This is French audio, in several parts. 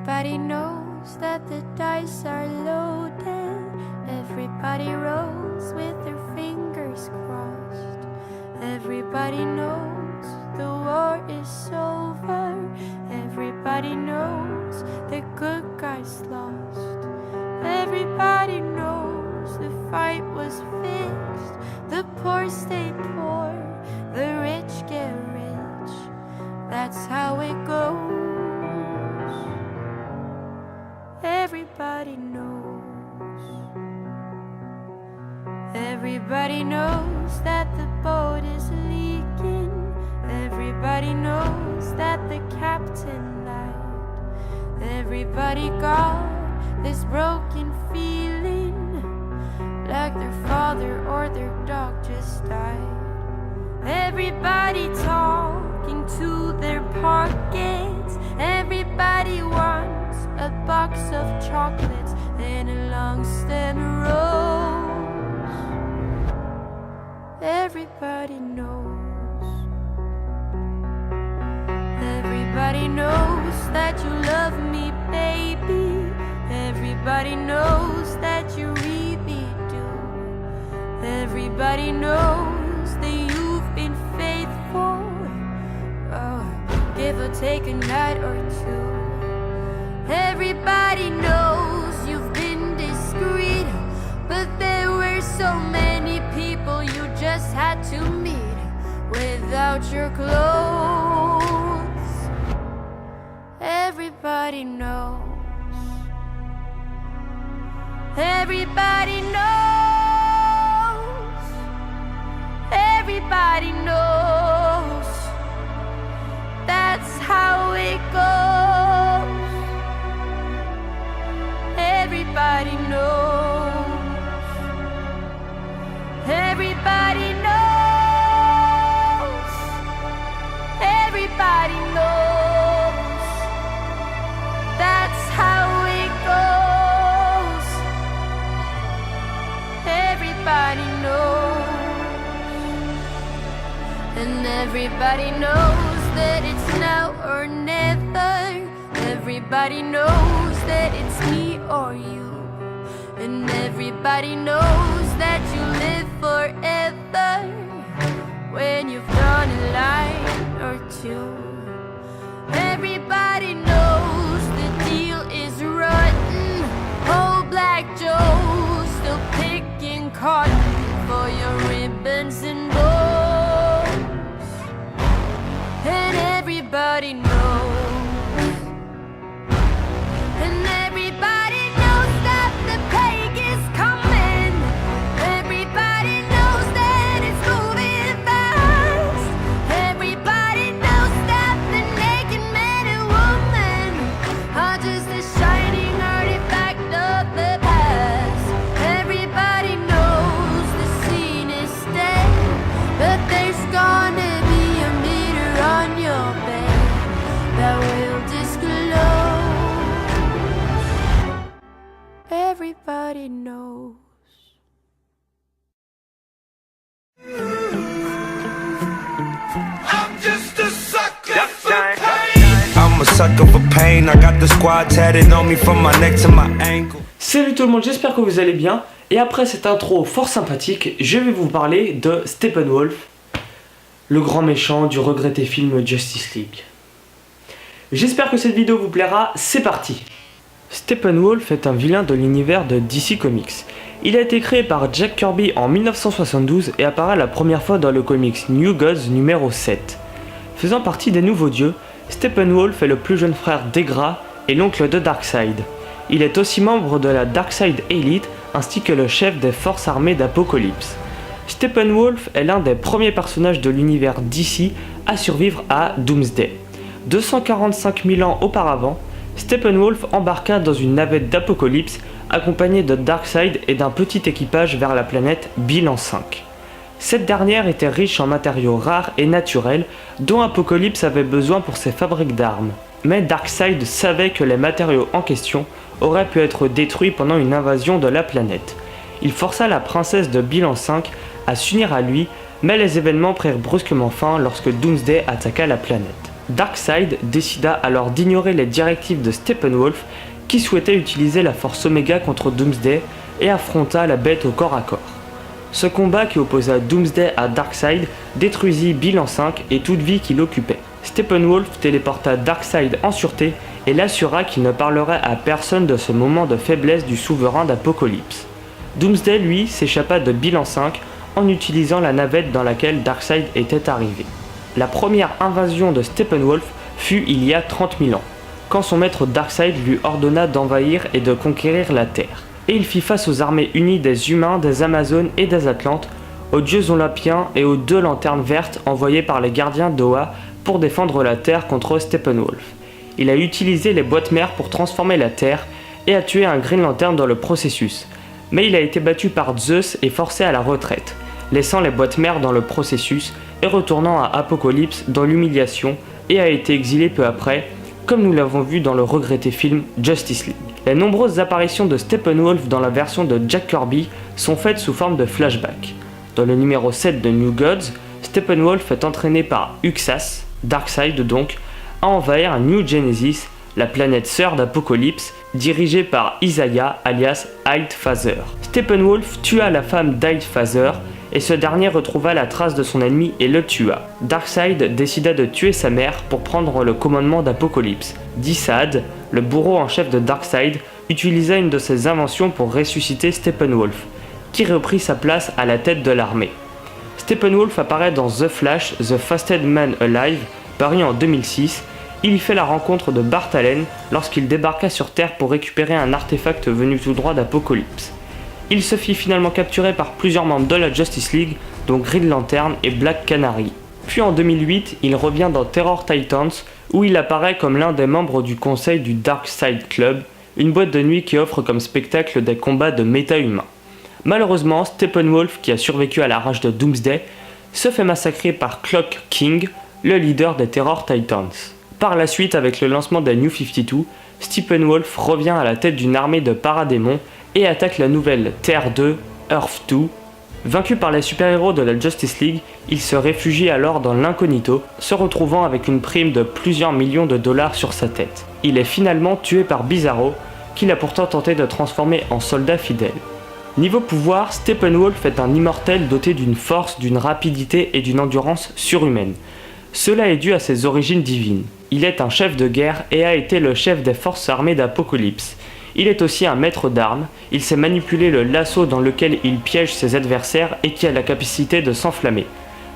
Everybody knows that the dice are loaded. Everybody rolls with their fingers crossed. Everybody knows the war is over. Everybody knows the good guys lost. Everybody knows the fight was fixed. The poor stay poor, the rich get rich. That's how it goes. Everybody knows. Everybody knows that the boat is leaking. Everybody knows that the captain lied. Everybody got this broken feeling, like their father or their dog just died. Everybody talking to their pockets. Everybody wants a box of chocolates and a long stem rose. Everybody knows. Everybody knows that you love me, baby. Everybody knows that you really do. Everybody knows that you've been faithful. Oh, give or take a night or two. Everybody knows you've been discreet, but there were so many people you just had to meet without your clothes. Everybody knows. Everybody knows. Everybody knows. That's how it goes. Everybody knows. Everybody knows. Everybody knows. That's how it goes. Everybody knows. And everybody knows that it's now or never. Everybody knows that it's me or you. And everybody knows that you live forever when you've done a line or two. Everybody knows the deal is rotten. Old Black Joe still picking cotton for your ribbons and bows. And everybody knows. And everybody knows that the plague is coming. Everybody knows that it's moving fast. Everybody knows that the naked man and woman are just a shining artifact of the past. Everybody knows the scene is dead, but there's gonna be a meter on your bed that will disclose. Everybody knows. I'm just a sucker for pain. I'm a sucker for pain. I got the squad tatted on me from my neck to my ankle. Salut tout le monde, j'espère que vous allez bien. Et après cette intro fort sympathique, je vais vous parler de Steppenwolf, le grand méchant du regretté film Justice League. J'espère que cette vidéo vous plaira, c'est parti. Steppenwolf est un vilain de l'univers de DC Comics. Il a été créé par Jack Kirby en 1972 et apparaît la première fois dans le comics New Gods numéro 7. Faisant partie des Nouveaux Dieux, Steppenwolf est le plus jeune frère d'Egra et l'oncle de Darkseid. Il est aussi membre de la Darkseid Elite ainsi que le chef des forces armées d'Apocalypse. Steppenwolf est l'un des premiers personnages de l'univers DC à survivre à Doomsday. 245 000 ans auparavant, Steppenwolf embarqua dans une navette d'Apocalypse accompagné de Darkseid et d'un petit équipage vers la planète Bilan 5. Cette dernière était riche en matériaux rares et naturels dont Apocalypse avait besoin pour ses fabriques d'armes. Mais Darkseid savait que les matériaux en question auraient pu être détruits pendant une invasion de la planète. Il força la princesse de Bilan 5 à s'unir à lui, mais les événements prirent brusquement fin lorsque Doomsday attaqua la planète. Darkseid décida alors d'ignorer les directives de Steppenwolf qui souhaitait utiliser la force Oméga contre Doomsday et affronta la bête au corps à corps. Ce combat qui opposa Doomsday à Darkseid détruisit Bilan 5 et toute vie qui l'occupait. Steppenwolf téléporta Darkseid en sûreté et l'assura qu'il ne parlerait à personne de ce moment de faiblesse du souverain d'Apocalypse. Doomsday, lui, s'échappa de Bilan 5 en utilisant la navette dans laquelle Darkseid était arrivé. La première invasion de Steppenwolf fut il y a 30 000 ans, quand son maître Darkseid lui ordonna d'envahir et de conquérir la Terre. Et il fit face aux armées unies des humains, des Amazones et des Atlantes, aux dieux olympiens et aux 2 lanternes vertes envoyées par les gardiens d'Oa pour défendre la Terre contre Steppenwolf. Il a utilisé les boîtes mères pour transformer la Terre et a tué un Green Lantern dans le processus. Mais il a été battu par Zeus et forcé à la retraite, laissant les boîtes mères dans le processus et retournant à Apocalypse dans l'humiliation et a été exilé peu après, comme nous l'avons vu dans le regretté film Justice League. Les nombreuses apparitions de Steppenwolf dans la version de Jack Kirby sont faites sous forme de flashback. Dans le numéro 7 de New Gods, Steppenwolf est entraîné par Uxas, Darkseid donc, à envahir New Genesis, la planète sœur d'Apocalypse, dirigée par Isaiah alias Hydfather. Steppenwolf tua la femme d'Hydfather et ce dernier retrouva la trace de son ennemi et le tua. Darkseid décida de tuer sa mère pour prendre le commandement d'Apocalypse. Dissad, le bourreau en chef de Darkseid, utilisa une de ses inventions pour ressusciter Steppenwolf, qui reprit sa place à la tête de l'armée. Steppenwolf apparaît dans The Flash, The Fastest Man Alive, paru en 2006. Il y fait la rencontre de Bart Allen lorsqu'il débarqua sur Terre pour récupérer un artefact venu tout droit d'Apocalypse. Il se fit finalement capturer par plusieurs membres de la Justice League, dont Green Lantern et Black Canary. Puis en 2008, il revient dans Terror Titans, où il apparaît comme l'un des membres du conseil du Darkseid Club, une boîte de nuit qui offre comme spectacle des combats de méta-humains. Malheureusement, Steppenwolf, qui a survécu à la rage de Doomsday, se fait massacrer par Clock King, le leader des Terror Titans. Par la suite, avec le lancement des New 52, Steppenwolf revient à la tête d'une armée de paradémons et attaque la nouvelle Terre 2, Earth 2. Vaincu par les super-héros de la Justice League, il se réfugie alors dans l'incognito, se retrouvant avec une prime de plusieurs millions de dollars sur sa tête. Il est finalement tué par Bizarro, qu'il a pourtant tenté de transformer en soldat fidèle. Niveau pouvoir, Steppenwolf est un immortel doté d'une force, d'une rapidité et d'une endurance surhumaine. Cela est dû à ses origines divines. Il est un chef de guerre et a été le chef des forces armées d'Apocalypse. Il est aussi un maître d'armes, il sait manipuler le lasso dans lequel il piège ses adversaires et qui a la capacité de s'enflammer.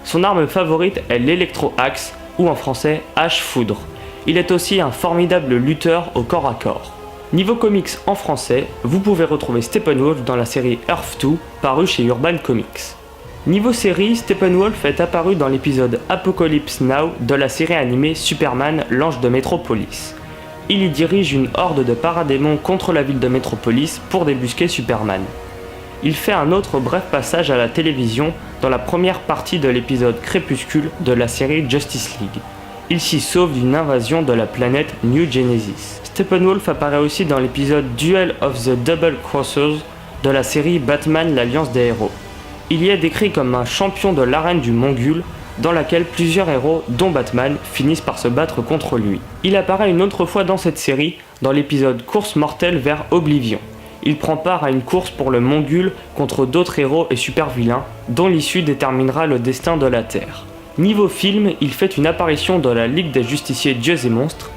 Son arme favorite est l'électro-axe, ou en français, hache-foudre. Il est aussi un formidable lutteur au corps à corps. Niveau comics en français, vous pouvez retrouver Steppenwolf dans la série Earth 2, parue chez Urban Comics. Niveau série, Steppenwolf est apparu dans l'épisode Apocalypse Now de la série animée Superman, l'ange de Metropolis. Il y dirige une horde de paradémons contre la ville de Metropolis pour débusquer Superman. Il fait un autre bref passage à la télévision dans la première partie de l'épisode Crépuscule de la série Justice League. Il s'y sauve d'une invasion de la planète New Genesis. Steppenwolf apparaît aussi dans l'épisode Duel of the Double Crossers de la série Batman, l'Alliance des héros. Il y est décrit comme un champion de l'arène du Mongul, dans laquelle plusieurs héros, dont Batman, finissent par se battre contre lui. Il apparaît une autre fois dans cette série, dans l'épisode Course mortelle vers Oblivion. Il prend part à une course pour le Mongul contre d'autres héros et super vilains, dont l'issue déterminera le destin de la Terre. Niveau film, il fait une apparition dans la Ligue des Justiciers Dieux et Monstres.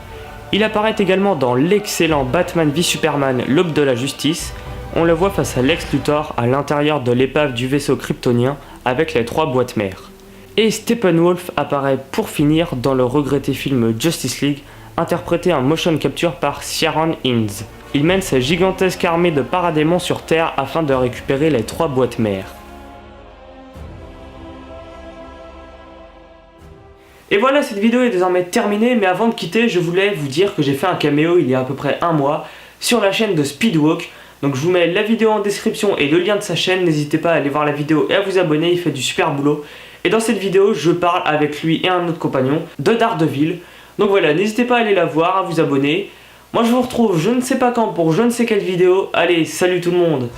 Il apparaît également dans l'excellent Batman v Superman, l'Aube de la Justice. On le voit face à Lex Luthor à l'intérieur de l'épave du vaisseau kryptonien avec les 3 boîtes mères. Et Steppenwolf apparaît pour finir dans le regretté film Justice League, interprété en motion capture par Ciaran Hinds. Il mène sa gigantesque armée de paradémons sur Terre afin de récupérer les 3 boîtes mères. Et voilà, cette vidéo est désormais terminée, mais avant de quitter, je voulais vous dire que j'ai fait un caméo il y a à peu près un mois sur la chaîne de Speedwalk. Donc je vous mets la vidéo en description et le lien de sa chaîne, n'hésitez pas à aller voir la vidéo et à vous abonner, il fait du super boulot. Et dans cette vidéo, je parle avec lui et un autre compagnon de Daredevil. Donc voilà, n'hésitez pas à aller la voir, à vous abonner. Moi je vous retrouve je ne sais pas quand pour je ne sais quelle vidéo. Allez, salut tout le monde!